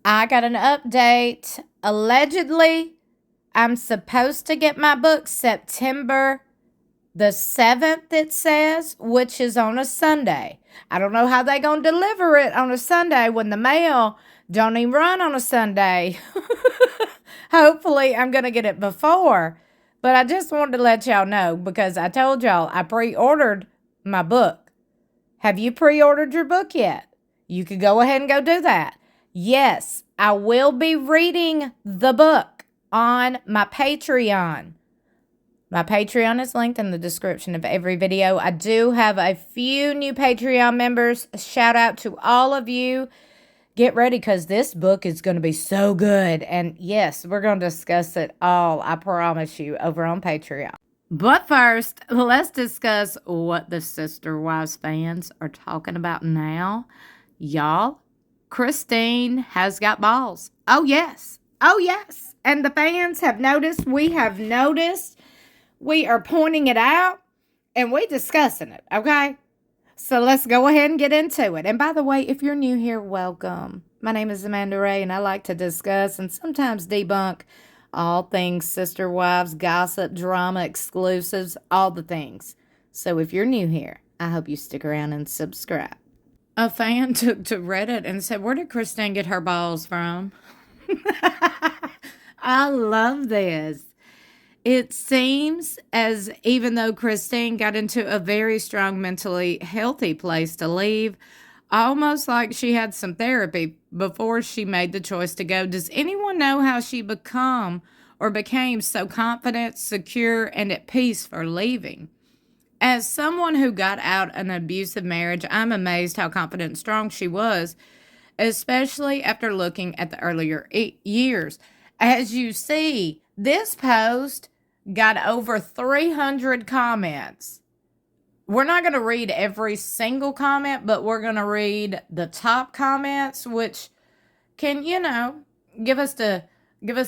I got an update. Allegedly, I'm supposed to get my book September the 7th, it says, which is on a Sunday. I don't know how they going to deliver it on a Sunday when the mail don't even run on a Sunday. Hopefully, I'm going to get it before. But I just wanted to let y'all know because I told y'all I pre-ordered my book. Have you pre-ordered your book yet? You could go ahead and go do that. Yes, I will be reading the book on my Patreon. My Patreon is linked in the description of every video. I do have a few new Patreon members. Shout out to all of you. Get ready because this book is going to be so good. And yes, we're going to discuss it all, I promise you, over on Patreon. But first, let's discuss what the Sister Wives fans are talking about now. Y'all, Christine has got balls. Oh, yes. Oh, yes. And the fans have noticed. We have noticed. We are pointing it out. And we discussing it, okay? So let's go ahead and get into it. And by the way, if you're new here, welcome. My name is Amanda Ray, and I like to discuss and sometimes debunk all things Sister Wives, gossip, drama, exclusives, all the things. So if you're new here, I hope you stick around and subscribe. A fan took to Reddit and said, where did Christine get her balls from? I love this. It seems as even though Christine got into a very strong mentally healthy place to leave, almost like she had some therapy before she made the choice to go. Does anyone know how she became so confident, secure, and at peace for leaving? As someone who got out an abusive marriage, I'm amazed how confident and strong she was, especially after looking at the earlier years. As you see, this post got over 300 comments. We're not going to read every single comment, but we're going to read the top comments, which can, give us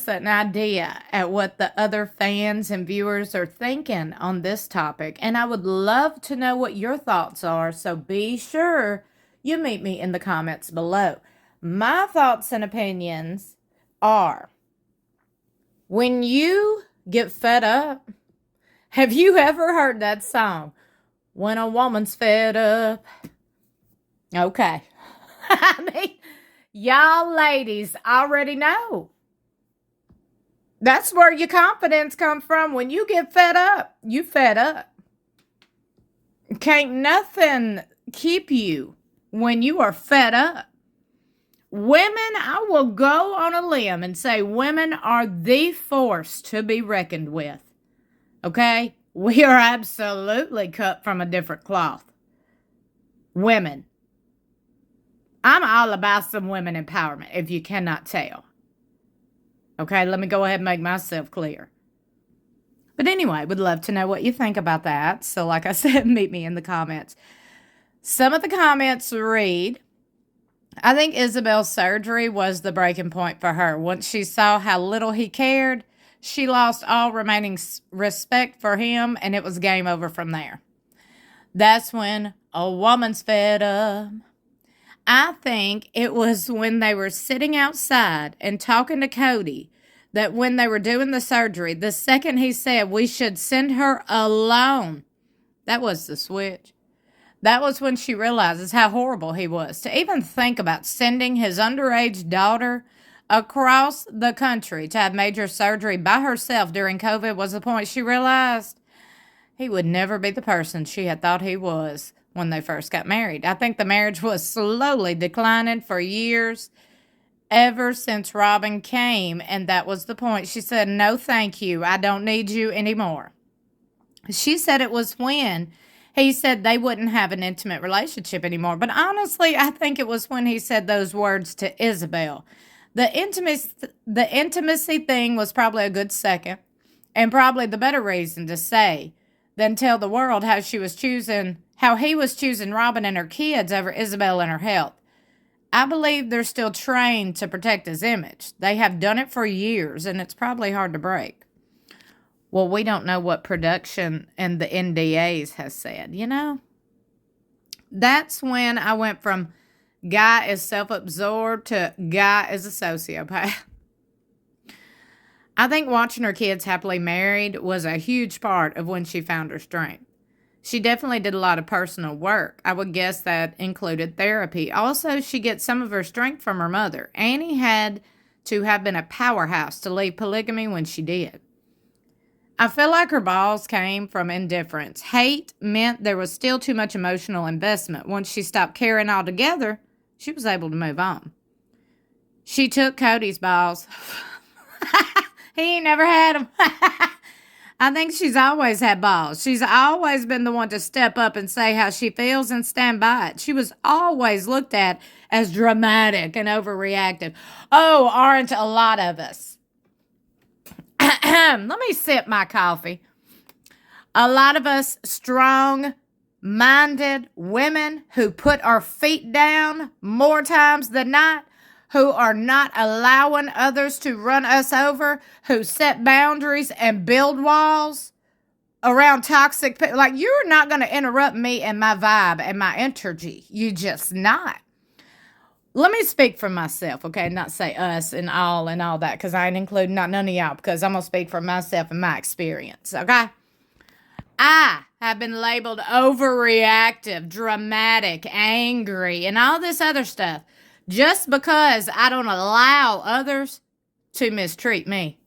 an idea at what the other fans and viewers are thinking on this topic. And I would love to know what your thoughts are, so be sure you meet me in the comments below. My thoughts and opinions are, when you get fed up, have you ever heard that song? When a woman's fed up. Okay. I mean, y'all ladies already know. That's where your confidence comes from. When you get fed up, you fed up. Can't nothing keep you when you are fed up. Women, I will go on a limb and say women are the force to be reckoned with. Okay? We are absolutely cut from a different cloth. Women. I'm all about some women empowerment, if you cannot tell. Okay, let me go ahead and make myself clear. But anyway, would love to know what you think about that. So like I said, meet me in the comments. Some of the comments read, I think Isabel's surgery was the breaking point for her. Once she saw how little he cared, she lost all remaining respect for him, and it was game over from there. That's when a woman's fed up. I think it was when they were sitting outside and talking to Kody that when they were doing the surgery, the second he said we should send her alone, that was the switch. That was when she realizes how horrible he was. To even think about sending his underage daughter across the country to have major surgery by herself during COVID was the point she realized he would never be the person she had thought he was when they first got married. I think the marriage was slowly declining for years ever since Robyn came, and that was the point. She said, no, thank you. I don't need you anymore. She said it was when he said they wouldn't have an intimate relationship anymore. But honestly, I think it was when he said those words to Isabel. The intimacy thing was probably a good second, and probably the better reason to say than tell the world how he was choosing Robyn and her kids over Isabel and her health. I believe they're still trained to protect his image. They have done it for years, and it's probably hard to break. Well, we don't know what production and the NDAs has said, That's when I went from Guy is self-absorbed to guy is a sociopath. I think watching her kids happily married was a huge part of when she found her strength. She definitely did a lot of personal work. I would guess that included therapy. Also, she gets some of her strength from her mother. Annie had to have been a powerhouse to leave polygamy when she did. I feel like her balls came from indifference. Hate meant there was still too much emotional investment. Once she stopped caring altogether, she was able to move on. She took Kody's balls. He ain't never had them. I think she's always had balls. She's always been the one to step up and say how she feels and stand by it. She was always looked at as dramatic and overreactive. Oh, aren't a lot of us? Let me sip my coffee. A lot of us strong-minded women who put our feet down more times than not, who are not allowing others to run us over, who set boundaries and build walls around toxic people. Like, you're not going to interrupt me and my vibe and my energy. You just not. Let me speak for myself, okay? Not say us and all that, because I ain't including none of y'all, because I'm going to speak for myself and my experience, okay? I have been labeled overreactive, dramatic, angry, and all this other stuff just because I don't allow others to mistreat me.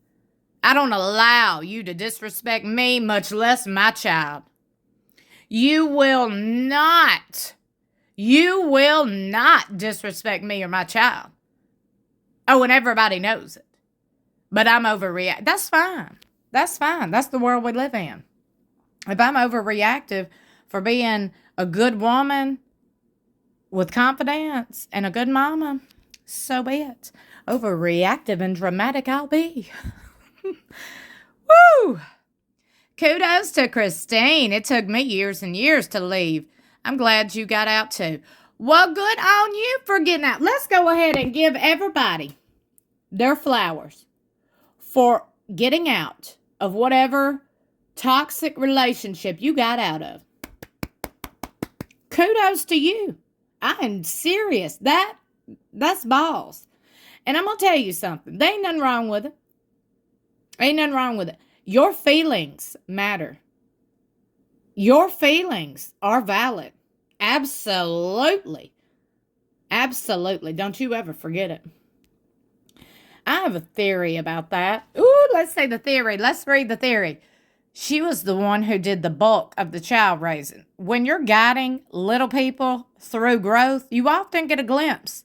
I don't allow you to disrespect me, much less my child. You will not disrespect me or my child. Oh, and everybody knows it. But I'm overreacting. That's fine. That's fine. That's the world we live in. If I'm overreactive for being a good woman with confidence and a good mama, so be it. Overreactive and dramatic I'll be. Woo! Kudos to Christine. It took me years and years to leave. I'm glad you got out too. Well, good on you for getting out. Let's go ahead and give everybody their flowers for getting out of whatever toxic relationship you got out of. Kudos to you. I am serious. That's balls. And I'm going to tell you something. There ain't nothing wrong with it. Ain't nothing wrong with it. Your feelings matter. Your feelings are valid. Absolutely. Absolutely. Don't you ever forget it. I have a theory about that. Ooh, let's say the theory. Let's read the theory. She was the one who did the bulk of the child raising. When you're guiding little people through growth, you often get a glimpse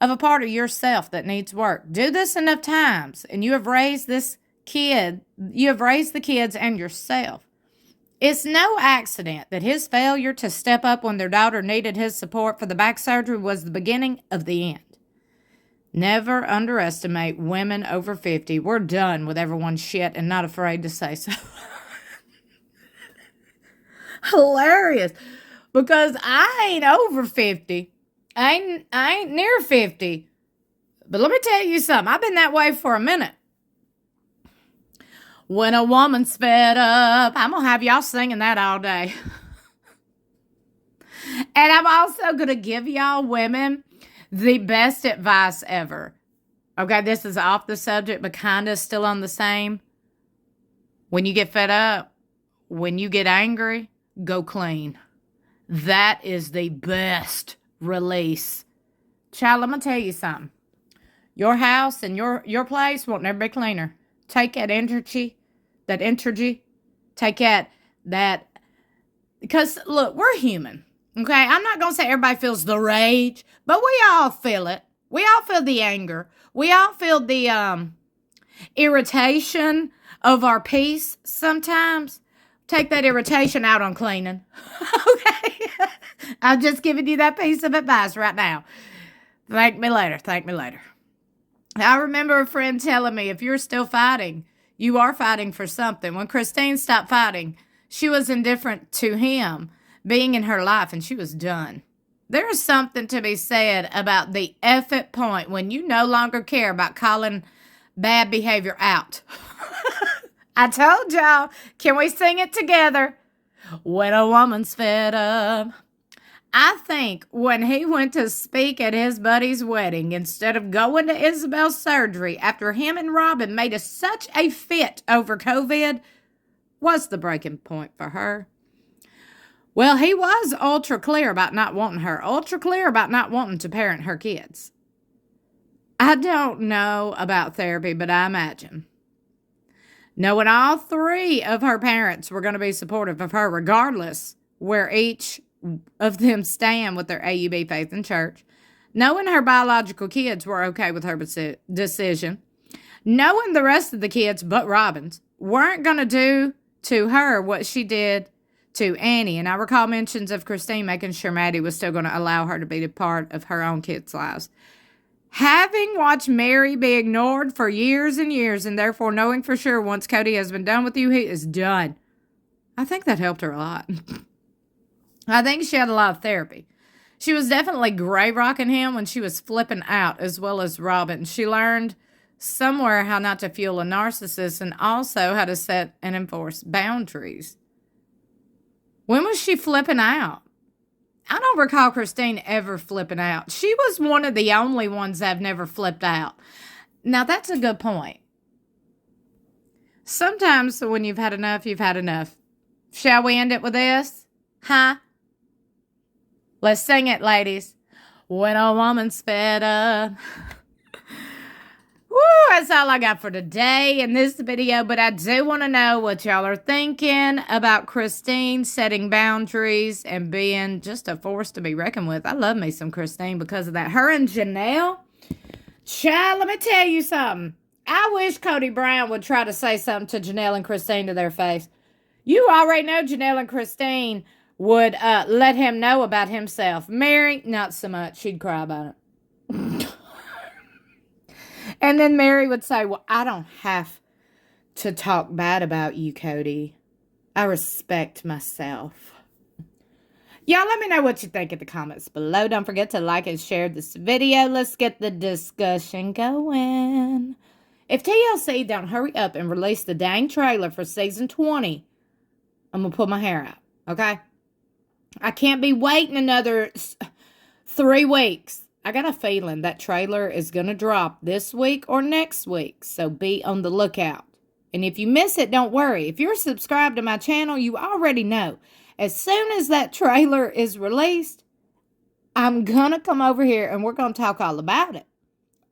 of a part of yourself that needs work. Do this enough times, and you have raised the kids and yourself. It's no accident that his failure to step up when their daughter needed his support for the back surgery was the beginning of the end. Never underestimate women over 50. We're done with everyone's shit and not afraid to say so. Hilarious. Because I ain't over 50. I ain't near 50. But let me tell you something. I've been that way for a minute. When a woman's fed up, I'm going to have y'all singing that all day. And I'm also going to give y'all women the best advice ever. Okay, this is off the subject, but kind of still on the same. When you get fed up, when you get angry, go clean. That is the best release. Child, I'm going to tell you something. Your house and your place won't never be cleaner. Take that energy, take that, because look, we're human, okay? I'm not going to say everybody feels the rage, but we all feel it. We all feel the anger. We all feel the irritation of our peace sometimes. Take that irritation out on cleaning, okay? I'm just giving you that piece of advice right now. Thank me later. I remember a friend telling me, if you're still fighting, you are fighting for something. When Christine stopped fighting, she was indifferent to him being in her life, and she was done. There is something to be said about the effort point when you no longer care about calling bad behavior out. I told y'all, can we sing it together? When a woman's fed up, I think when he went to speak at his buddy's wedding, instead of going to Isabel's surgery after him and Robyn made such a fit over COVID, was the breaking point for her. Well, he was ultra clear about not wanting her, ultra clear about not wanting to parent her kids. I don't know about therapy, but I imagine knowing all three of her parents were going to be supportive of her regardless where each of them stand with their AUB faith in church, knowing her biological kids were okay with her decision, knowing the rest of the kids but Robyn's weren't going to do to her what she did to Annie. And I recall mentions of Christine making sure Maddie was still going to allow her to be a part of her own kids' lives. Having watched Mary be ignored for years and years, and therefore knowing for sure once Kody has been done with you, he is done. I think that helped her a lot. I think she had a lot of therapy. She was definitely gray rocking him when she was flipping out, as well as Robyn. She learned somewhere how not to fuel a narcissist and also how to set and enforce boundaries. When was she flipping out? I don't recall Christine ever flipping out. She was one of the only ones that have never flipped out. Now, that's a good point. Sometimes when you've had enough, you've had enough. Shall we end it with this? Huh? Let's sing it, ladies. When a woman's fed up. Woo, that's all I got for today in this video, but I do want to know what y'all are thinking about Christine setting boundaries and being just a force to be reckoned with. I love me some Christine because of that. Her and Janelle, child, let me tell you something. I wish Kody Brown would try to say something to Janelle and Christine to their face. You already know Janelle and Christine would let him know about himself. Mary, not so much. She'd cry about it. And then Mary would say, well, I don't have to talk bad about you, Kody. I respect myself. Y'all let me know what you think in the comments below. Don't forget to like and share this video. Let's get the discussion going. If TLC don't hurry up and release the dang trailer for season 20, I'm going to pull my hair out, okay? I can't be waiting another 3 weeks. I got a feeling that trailer is going to drop this week or next week, so be on the lookout. And if you miss it, don't worry. If you're subscribed to my channel, you already know. As soon as that trailer is released, I'm going to come over here and we're going to talk all about it.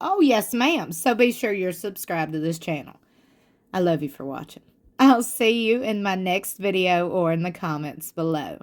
Oh, yes, ma'am. So be sure you're subscribed to this channel. I love you for watching. I'll see you in my next video or in the comments below.